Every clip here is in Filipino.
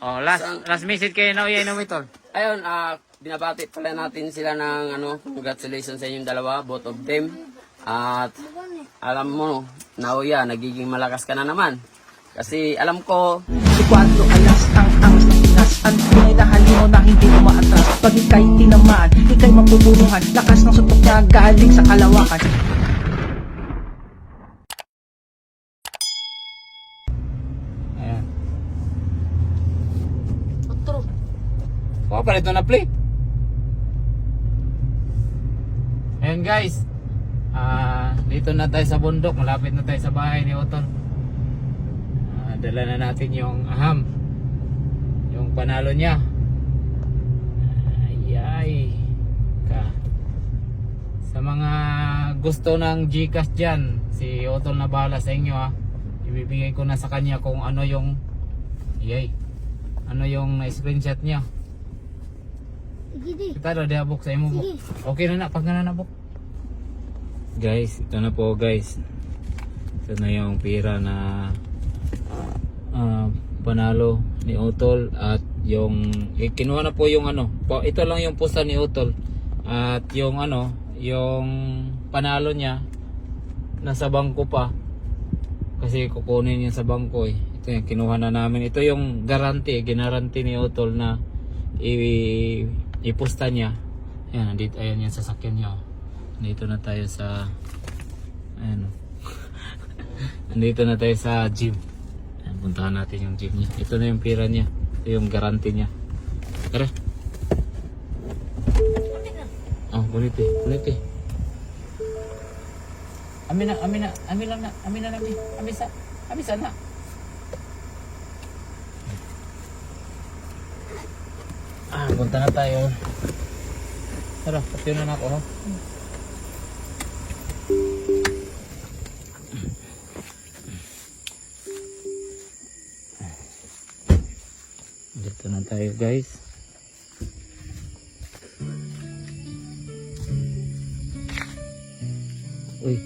Oh, last message kayo na uya mo ito. Ayun, binabati pala natin sila ng congratulations sa inyong dalawa, both of them. At alam mo, nauya, nagiging malakas ka na naman. Kasi alam ko, Si Cuadro alas ang angas ng Pinas. Ang tunay na halino na hindi umaatras. Pag ika'y tinamaan, ika'y mapupunuhan. Lakas ng suntok na galing sa kalawakan. Ayan. Oh, pala ito na play. Ayan guys. Dito na tayo sa bundok. Malapit na tayo sa bahay ni Otol. Dala na natin yung aham. Yung panalo niya. Ay. Sa mga gusto ng Gcash dyan, si Otol na bahala sa inyo ha. Ibibigay ko na sa kanya kung ano yung ano yung na-screenshot niya. Kita daw diabok sa imo buk. Okay na pag na buk. Guys, ito na po guys. Ito na yung pira na panalo ni Otol at yung kinuha na po yung ito lang yung pusa ni Otol at yung yung panalo niya nasa bangko pa kasi kukunin niya sa bangko ito yung kinuha na namin, ito yung ginaranti ni Otol na ipusta niya. Ayan, nandito, ayan yung sasakyan niya. Nandito na tayo sa nandito na tayo sa gym. Ayan, puntahan natin yung gym niya. Ito na yung pira niya. Ito yung guarantee niya. Tara. Oh, kulit eh. Amin sana. Punta na tayo. Tara, pati na ako. Dito na tayo guys. Uy,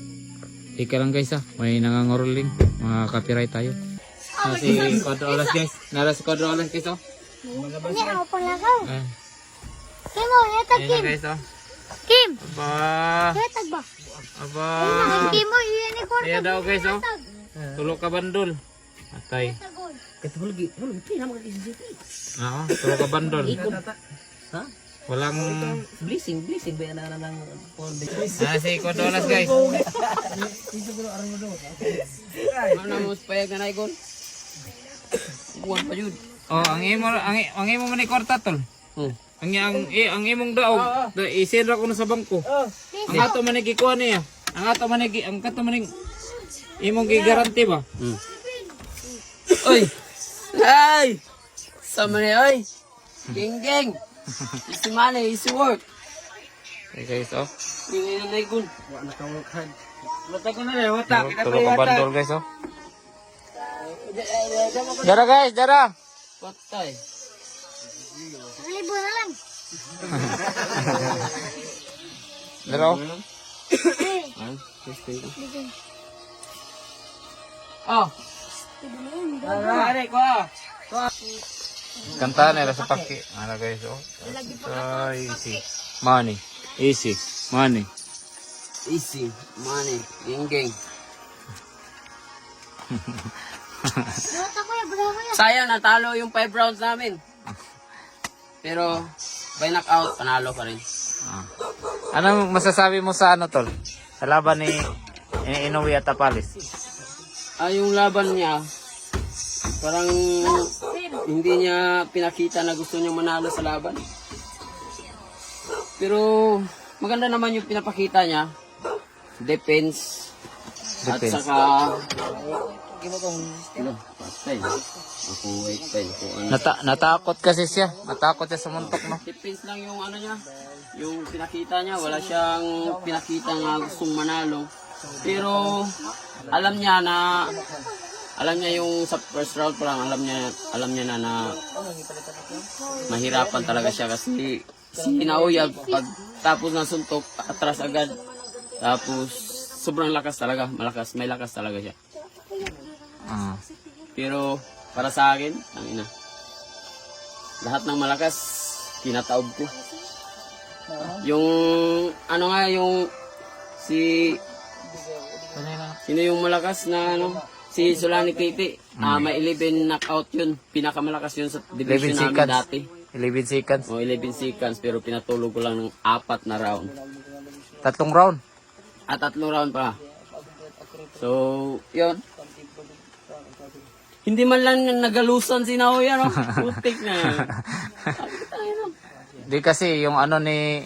ika lang guys may nangangaroling. Mga copyright tayo. Si Quadro Alas guys. Nara si Quadro Alas guys Ini apa lagaw? Kim mo, yatag Kim. Ayan guys Kim, Aba. yatag ba? Aba. Kim mo, iyan ni Korta. Ayan daw guys Tulog ka bandol. Atay. Oo, tulog ka bandol. Ha? Walang Blessing ba yan na ng phone? si Quadro Alas guys. ano mo payag na naikon? Buwan pa yun. Oh, ang imo man ni kwarta tol. Ang imong daog, isira ko na sa bangko. Ang ato man ni gikuha niya. Ang ato man imong gigaranti ba? Oy! Ay! Sama niya, oy! Geng! Easy money, easy work. Okay guys, Yung ina naikon. Wata ko na wata. Tulog ka bandol guys, Dara guys, dara. Patay. Libo na lang. Dara. Oh! Aray ko! Kanta na sa paki. Ano guys, easy. Money. Easy. Money. Easy money. Geng. Bata ko ya, bro ko ya. Sayang, natalo yung 5 rounds namin. Pero, by knockout, panalo pa rin. Anong masasabi mo sa tol? Sa laban ni Inoue at Tapalis? Yung laban niya, parang hindi niya pinakita na gusto niya manalo sa laban. Pero, maganda naman yung pinapakita niya. Defense. At saka, patay. Ako, patay. Natakot kasi siya. Natakot siya sa muntok, no? Defense lang yung niya. Yung pinakita niya, wala siyang pinakita nga gustong manalo. Pero alam niya yung sa first round pa lang, alam niya na mahirapan talaga siya kasi si Naoya pag tapos ng suntok, atras agad. Tapos sobrang lakas talaga, may lakas talaga siya. Pero para sa akin, ang ina, lahat ng malakas, kinataob ko. Yung, ano nga, yung, sino yung malakas na, si Solani Kitty, may 11 knockout yun. Pinakamalakas yun sa division 11 namin seconds. dati. 11 seconds. O, 11 seconds, pero pinatulog ko lang ng 4 na round. 3 round. At 3 round pa. So, yun. Hindi man lang nagalusan si Naoy, ano? Putik na yun. Di kasi yung ano ni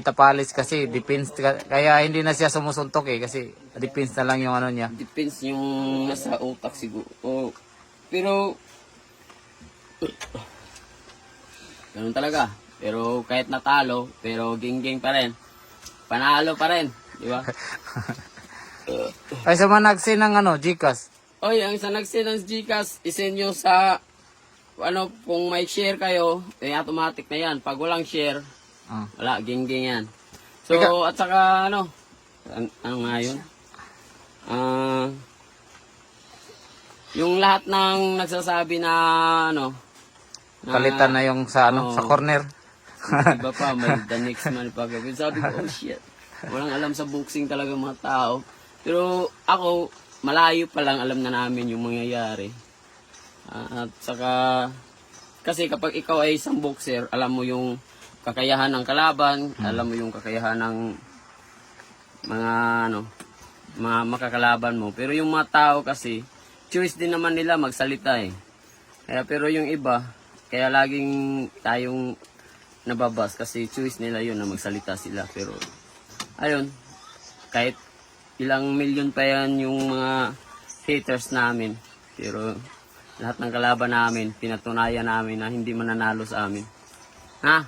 Tapalis kasi defense kaya hindi na siya sumusuntok eh kasi defense na lang yung ano niya. Depends yung nasa utak siguro. O, pero, ganun talaga. Pero kahit natalo, pero ging-ging pa rin. Panalo pa rin. Di ba? Ay sa mga nagsin ng ano, Gcash. Oy, ang isa nag-send ng Gcash, isend nyo sa, kung may share kayo, automatic na yan. Pag walang share, Ah. wala, ging-ging yan. So, at saka, ano nga yun? Yung lahat ng nagsasabi na, na, Palitan na yung sa ano, Oo. sa corner. iba pa, may the next man pa. Sabi ko, oh shit, walang alam sa boxing talaga mga tao. Pero ako, malayo pa lang alam na namin yung mangyayari. At saka, kasi kapag ikaw ay isang boxer, alam mo yung kakayahan ng kalaban, alam mo yung kakayahan ng mga mga makakalaban mo. Pero yung mga tao kasi, choice din naman nila magsalita eh. Kaya pero yung iba, kaya laging tayong nababas kasi choice nila yun na magsalita sila. Pero ayun, kahit ilang milyon pa yan yung mga haters namin. Pero lahat ng kalaban namin, pinatunayan namin na hindi mananalo sa amin. Ha?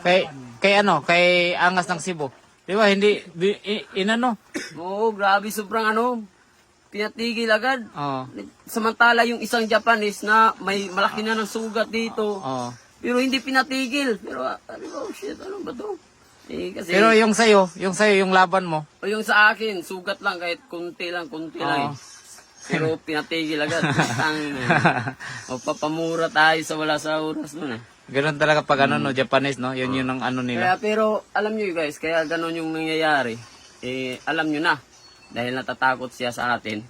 Kay Angas ng Cebu. Di ba hindi inano? Oo, grabe, sobrang pinatigil agad. Oo. Samantala yung isang Japanese na may malaki na ng sugat dito. Oo. Pero hindi pinatigil. Pero sabi ko, oh shit, ano ba to? Eh, kasi, Pero yung sayo, yung laban mo. o yung sa akin, sugat lang kahit kunti lang eh. Pero pinatigil agad. Tangin na. O papamura tayo sa wala sa oras nun eh. Ganun talaga pag ano no, Japanese no, yun yung ano nila. Kaya pero alam nyo guys, kaya ganun yung nangyayari. Alam nyo na. Dahil natatakot siya sa atin.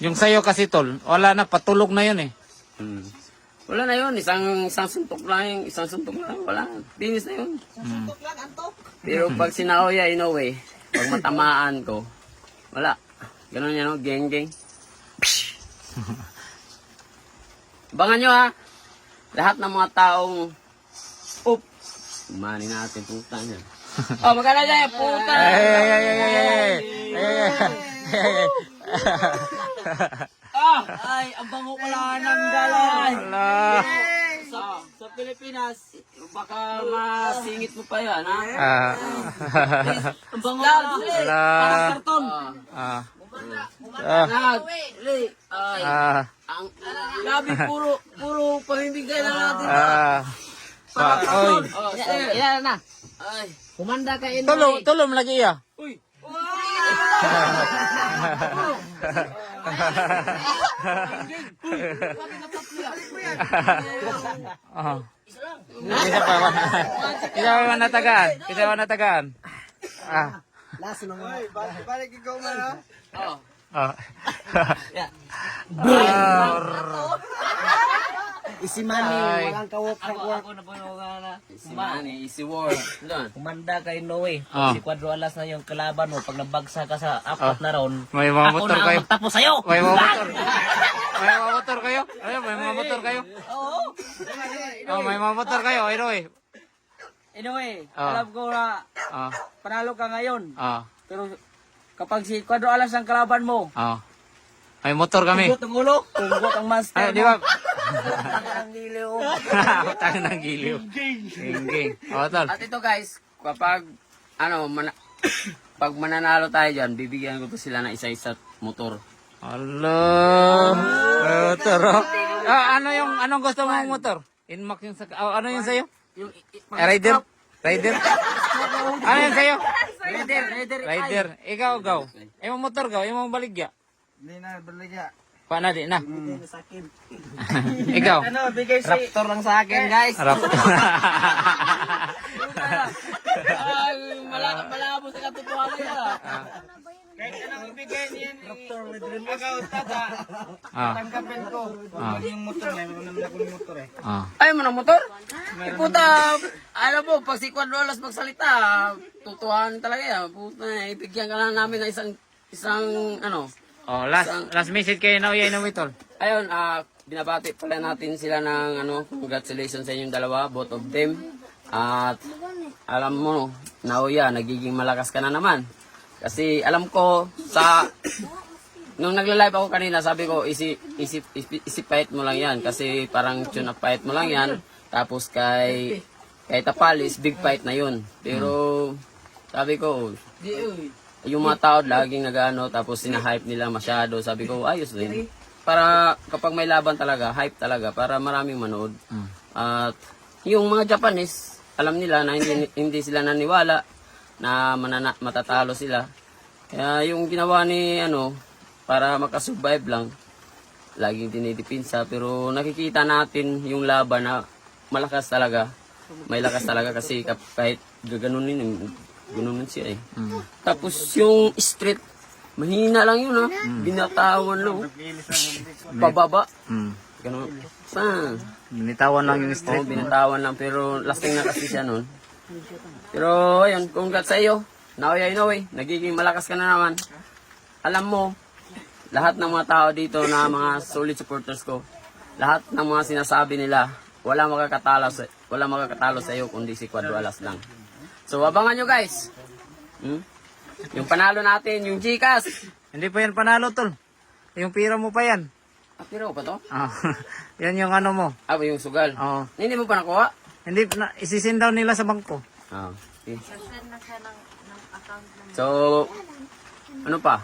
Yung sayo kasi tol, wala na, patulog na yun eh. Wala na yun, isang suntok lang, wala. Finish na yun. Pero pag sinaoya, pag matamaan ko, wala. Ganun yan, geng-geng. Abangan nyo ha, lahat ng mga taong, mani natin, puta niya. Oh, magkala dyan, puta! Ay, ang bango pala ng galay! Wala. Sa Pilipinas, baka masingit mo pa yan, ha? Ang bango pala. Wala. Parang karton. Ay, ang labi, puro pamimigay na natin. Oy. Yan na. Ay, kumanda ka Tulom lagi iya. Uy. Kita pa natagaan. Kita pa natagaan. Balik ikaw man ha? Isi Manny, Ay. walang ka-work na work. Ako na po na. Si Manny, si Ward. Doon. Kumanda kay Noe. Ah. Si Cuadro Alas na yung kalaban mo. Pag nabagsa ka sa 4 na round, May mga ako motor na kayo. ang magtapos sa'yo. May mga motor. May mga motor kayo. Ayun, may mga motor kayo. Oo. Oh, may mga motor kayo. Ayun, eh. Anyway, Ah. alam ko na Ah, panalo ka ngayon. ah, Pero kapag si Cuadro Alas ang kalaban mo, ah. May motor kami. tugot ang ulo, tugot ang master Ay, di ba? ang giliw. Tayo ng giliw. Ging. Oh, tol. At ito guys, kapag pag mananalo tayo dyan, bibigyan ko to sila ng isa-isa motor. Hello. Motor. Oh. Anong gusto mong motor? Inmax yung sa... Oh, ano yung sa'yo? Yung Rider? Ano yung sa'yo? Rider. Rider. Ikaw, gaw. Imong motor, gaw. Imong baligya. Hindi na, baligya. Paano di na? Ikaw? Ano, bigay si... Raptor lang sa akin, guys. Harap. Malabo sa katotohanan yan. Kahit anong ibigay niyan, Raptor with dream. Ikaw, tata. Tanggapin ko. Yung motor niya, meron naman ako yung motor eh. Ay mo ng motor? Puta, alam mo, pag si Quadrolas magsalita, tutuhan talaga yan. Puta, ibigyan ka lang namin ng isang ano. Oh, last message kayo na uyay na witol. Ayun, binabati pala natin sila ng ano, congratulations sa inyong dalawa, both of them. At alam mo, Nauya, nagiging malakas ka na naman. Kasi alam ko nung nagla-live ako kanina, sabi ko isip fight mo lang yan kasi parang tune up fight mo lang yan. Tapos kay Tapalis, big fight na yun. Pero sabi ko, yung mga tao laging nagano tapos sina-hype nila masyado. Sabi ko, ayos din. Para kapag may laban talaga, hype talaga para maraming manood. At yung mga Japanese, alam nila na hindi sila naniwala na matatalo sila. Kaya yung ginawa ni para makasurvive lang, laging dinidipinsa. Pero nakikita natin yung laban na malakas talaga. May lakas talaga kasi kahit gaganunin siya eh. Tapos yung street, mahina lang yun ha. Binatawan lang. Pababa. Ganun. Binitawan lang yung street. Binatawan lang pero lasting na kasi siya nun. Pero ayun, congrats sa iyo. Nauya Inoue, nagiging malakas ka na naman. Alam mo, lahat ng mga tao dito na mga solid supporters ko, lahat ng mga sinasabi nila, wala makakatalo sa iyo kundi si Quadrolas lang. So abangan nyo guys. Yung panalo natin, yung Gcash. Hindi pa yan panalo tol. Yung pira mo pa yan. Pero pa to? Yan yung ano mo. Yung sugal. Oo. Hindi mo pa nakuha? Hindi na isisin daw nila sa bangko. Okay. So, ano pa?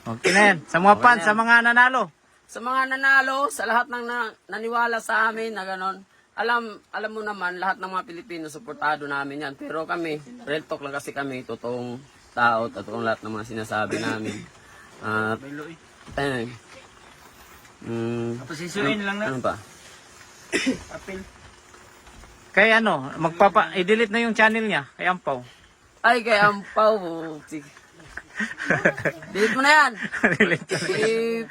Okay na yan. Sa mga fans, sa mga nanalo. Sa mga nanalo, sa lahat ng naniwala sa amin na gano'n, alam mo naman, lahat ng mga Pilipino, suportado namin yan. Pero kami, real talk lang kasi kami, totoong tao, totoong lahat ng mga sinasabi namin. At, ayun. Posisyonin lang na. Ano pa? Apil. Kaya i-delete na yung channel niya, kay Ampaw. Ay, kay Ampaw. Delete mo na yan.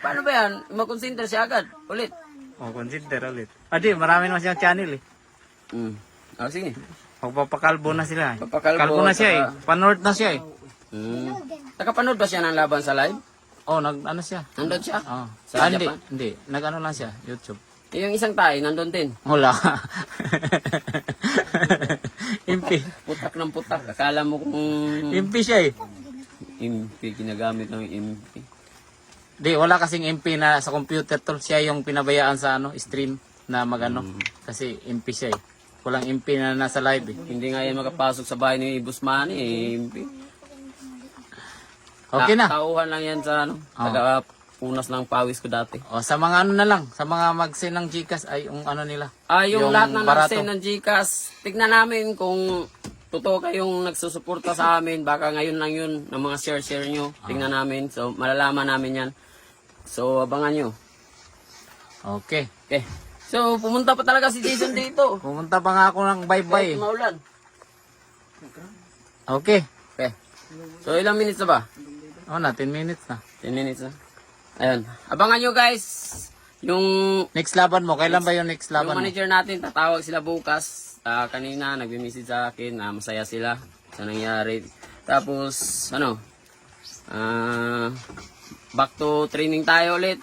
Paano ba yan? Makonsider siya agad. Ulit. Consider ulit. Di, marami naman siyang channel eh. Sige. Magpapakalbo na sila eh. Papakalbo, Kalbo na siya eh. Panood na siya eh. Nakapanood ba siya ng laban sa live? Ano siya? Nandun siya? Sa Japan? Hindi. Nag-ano lang siya, YouTube. Yung isang tayo, nandun din. Wala. Impi. Putak ng putak. Akala mo kung... Impi siya eh. Impi, ginagamit ng impi. Di, wala kasing MP na sa computer tol. Siya yung pinabayaan sa stream na Kasi MP siya eh. Walang MP na nasa live eh. Hindi nga yan makapasok sa bahay ni Busmani eh. Impi. Okay na. Tauhan lang yan sa taga-punas ng pawis ko dati. Sa mga na lang. Sa mga mag-send ng Gcash ay yung nila. Yung lahat ng barato. nag-send ng Gcash, tignan namin kung totoo kayong nagsusuporta sa amin. Baka ngayon lang yun ng mga share nyo. Tignan namin. So, malalaman namin yan. So, abangan nyo. Okay. So, pumunta pa talaga si Jason dito. Pumunta pa nga ako ng bye-bye. Kahit maulan. Okay. So, ilang minutes na ba? 10 minutes na. 10 minutes na. Ayun. Abangan nyo guys. Yung Next laban mo. Kailan ba yung next laban mo? manager natin, tatawag sila bukas. Kanina, nagme-message sa akin. Masaya sila sa nangyari. Tapos, back to training tayo ulit.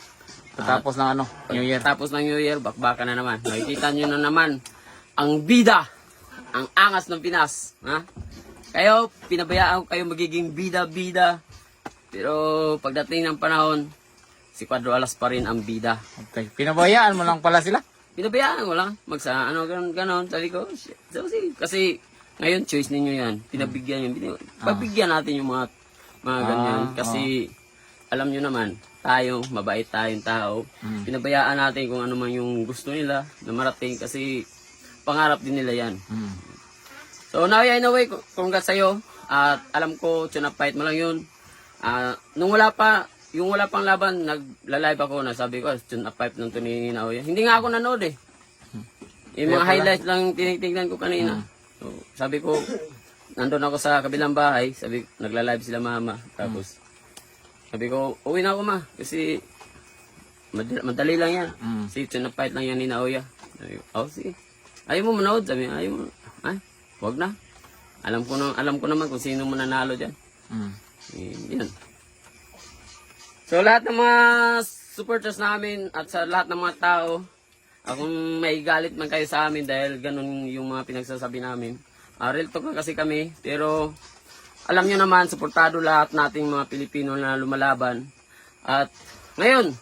Tapos ng New Year. Tapos ng New Year, bakbaka na naman. Makikita nyo na naman ang bida, ang angas ng Pinas. Kayo, pinabayaan ko kayo magiging bida-bida. Pero pagdating ng panahon, si Quadrolas pa rin ang bida. Okay. Pinabayaan mo lang pala sila? Pinabayaan ko lang. Ganon. Sabi ko, kasi ngayon, choice ninyo yan. Pinabigyan nyo. Pagbigyan natin yung mga ganyan. Kasi, alam nyo naman, mabait tayong tao. Pinabayaan natin kung ano man yung gusto nila na marating kasi pangarap din nila yan. So, Nauya Inoue, congrats sa'yo. At alam ko, tune up fight mo lang yun. Nung wala pa yung wala pang laban, nagla-live ako na sabi ko, tune up pipe ng Tony Naoya. Hindi nga ako nanood eh. Yung mga highlights lang tinitignan ko kanina. So, sabi ko, nandun ako sa kabilang bahay, sabi nagla-live sila mama. Tapos, sabi ko, uwi na ako ma, kasi madali lang yan. Kasi tune up pipe lang yan ni Naoya. Sabi ko, oh sige. Ayaw mo manood? Sabi, ayaw mo. Ay, wag na. Alam ko naman kung sino mananalo dyan. Yan. So lahat ng mga supporters namin at sa lahat ng mga tao, kung may galit man kayo sa amin dahil ganun yung mga pinagsasabi namin. Real talk na kasi kami, pero alam nyo naman, suportado lahat nating mga Pilipino na lumalaban. At ngayon,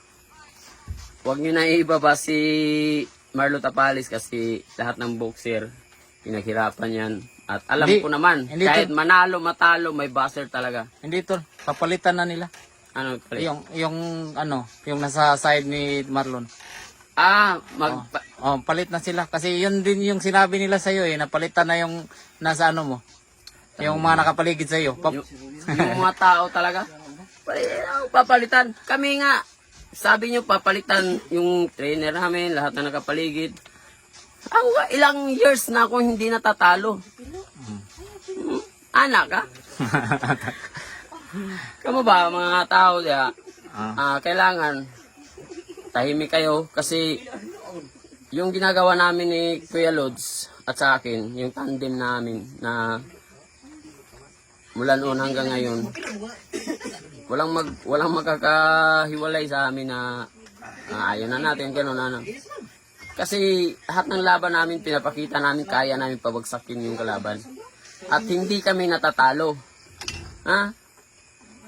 huwag nyo na ibaba si Marlo Tapalis kasi lahat ng boxer, pinaghirapan yan. At alam Hindi- ko naman, hindi kahit manalo, matalo, may buzzer talaga. Hindi tol, papalitan na nila. Ano, pare? Yung nasa side ni Marlon. Palit na sila kasi yun din yung sinabi nila sa iyo napalitan na yung nasa ano mo. Yung mga nakapaligid sa iyo. Yung mga tao talaga, papalitan. Kami nga, sabi nyo papalitan yung trainer namin, lahat na nakapaligid. Ako nga, ilang years na ako hindi natatalo. Anak ka? Kamu ba, mga tao diya, kailangan tahimik kayo kasi yung ginagawa namin ni Kuya Lods at sa akin, yung tandem namin na mula noon hanggang ngayon, walang makakahiwalay sa amin na ayaw na natin, gano'n ano. Kasi lahat ng laban namin, pinapakita namin, kaya namin pabagsakin yung kalaban. At hindi kami natatalo.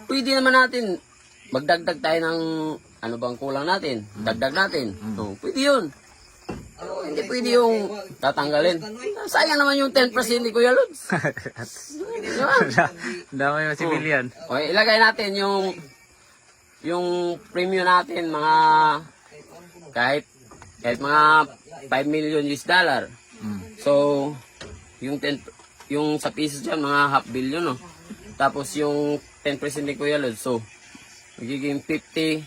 Pwede naman natin, magdagdag tayo ng ano bang kulang natin, dagdag natin. Pwede yun. Hindi pwede yung tatanggalin. Sayang naman yung 10% ni Kuya Lods. Dami yung civilian. Okay, ilagay natin yung premium natin mga kahit mga 5 million US dollar. So, yung sa pesos dyan, mga half billion, no? Tapos yung 10% ni Kuya Lods, so, magiging 50,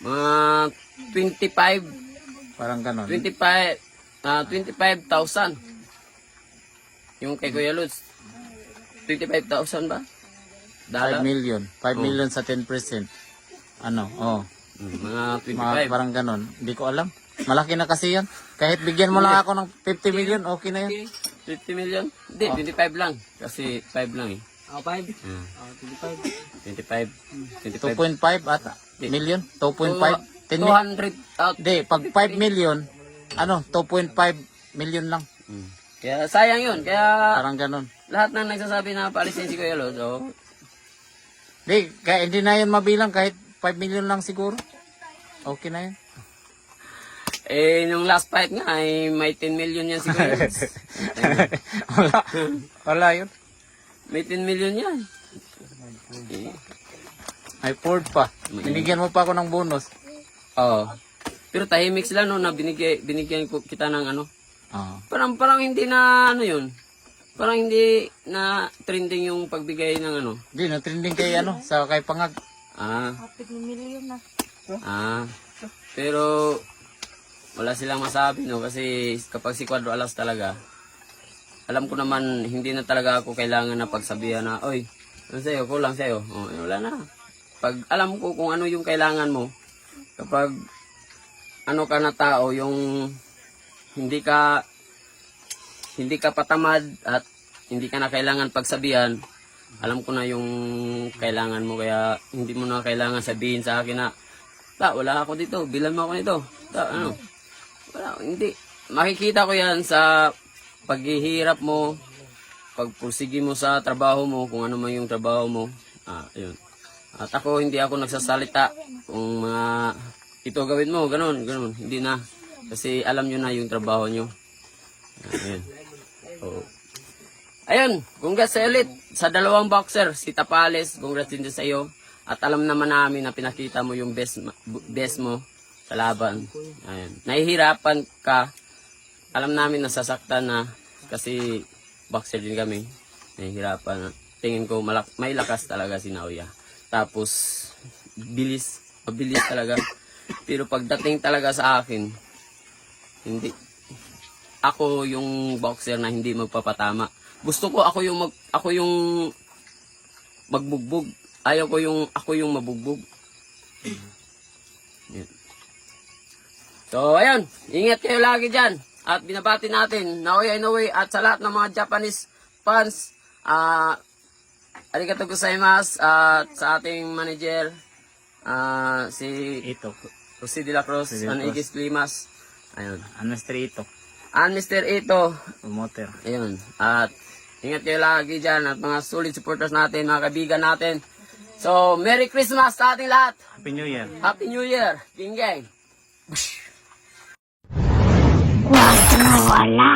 mga 25, Parang ganon. 25,000. Yung kay Kuya Lods, 25,000 ba? 5 million. 5 million sa 10%. Ano? Mga 25. Parang ganon. Hindi ko alam. Malaki na kasi yan. Kahit bigyan mo lang ako ng 50 million, okay na yan. 50 million? Hindi, 25 lang. Kasi 5 lang eh. 5? 25. 25. 2.5 ata. Million? 2.5? 10 million? 200 out. Hindi, pag 5 million, 2.5 million lang. Kaya sayang yun. Kaya Parang ganon. lahat ng nagsasabi na paalisin si Kuya Lods, Hindi, kaya hindi na yun mabilang kahit 5 million lang siguro. Okay na yun. nung last fight nga, may 10 million yan si Kuya Lods. Wala yun. May 10 million yan. Ay, Ford pa. Binigyan mo pa ako ng bonus. Oo. Pero tahimik sila no, na binigyan ko kita ng ano. Parang hindi na ano yun. Parang hindi na trending yung pagbigay ng ano. Hindi, na-trending kay kay Pangag. Pero wala silang masabi no kasi kapag si Cuadro Alas talaga, alam ko naman hindi na talaga ako kailangan na pagsabihan na, oy, ano sa'yo, kulang sa'yo. Wala na. Pag alam ko kung ano yung kailangan mo, kapag ano ka na tao, yung hindi ka patamad at hindi ka na kailangan pagsabihan, alam ko na yung kailangan mo, kaya hindi mo na kailangan sabihin sa akin na, wala ako dito, bilan mo ako nito. Wala, hindi. Makikita ko yan sa paghihirap mo, pagpursige mo sa trabaho mo, kung ano man yung trabaho mo. Yun. At ako, hindi ako nagsasalita kung mga, ito gawin mo, ganun. Hindi na. Kasi alam nyo na yung trabaho nyo. Ayun. Ayun, congrats sa Elite. Sa dalawang boxer, si Tapales, congrats din sa iyo. At alam naman namin na pinakita mo yung best mo sa laban. Ayun. Nahihirapan ka. Alam namin nasasaktan na kasi boxer din kami. Nahihirapan na. tingin ko may lakas talaga si Naoya. Tapos mabilis talaga. Pero pagdating talaga sa akin, hindi. Ako yung boxer na hindi magpapatama. Gusto ko ako yung magbugbog. Ayaw ko ako yung mabugbog. Yan. So, ayun. Ingat kayo lagi dyan. At binabati natin, Naoya Inoue at sa lahat ng mga Japanese fans, arigatou gozaimasu. At sa ating manager, si Jose de la Cruz, and Igis Limas. Ayun. Mr. Ito. Promoter. Ayun. At ingat kayo lagi dyan at mga solid supporters natin, mga kaibigan natin. So, Merry Christmas sa ating lahat. Happy New Year. Happy New Year. King Gang. Huwag na wala.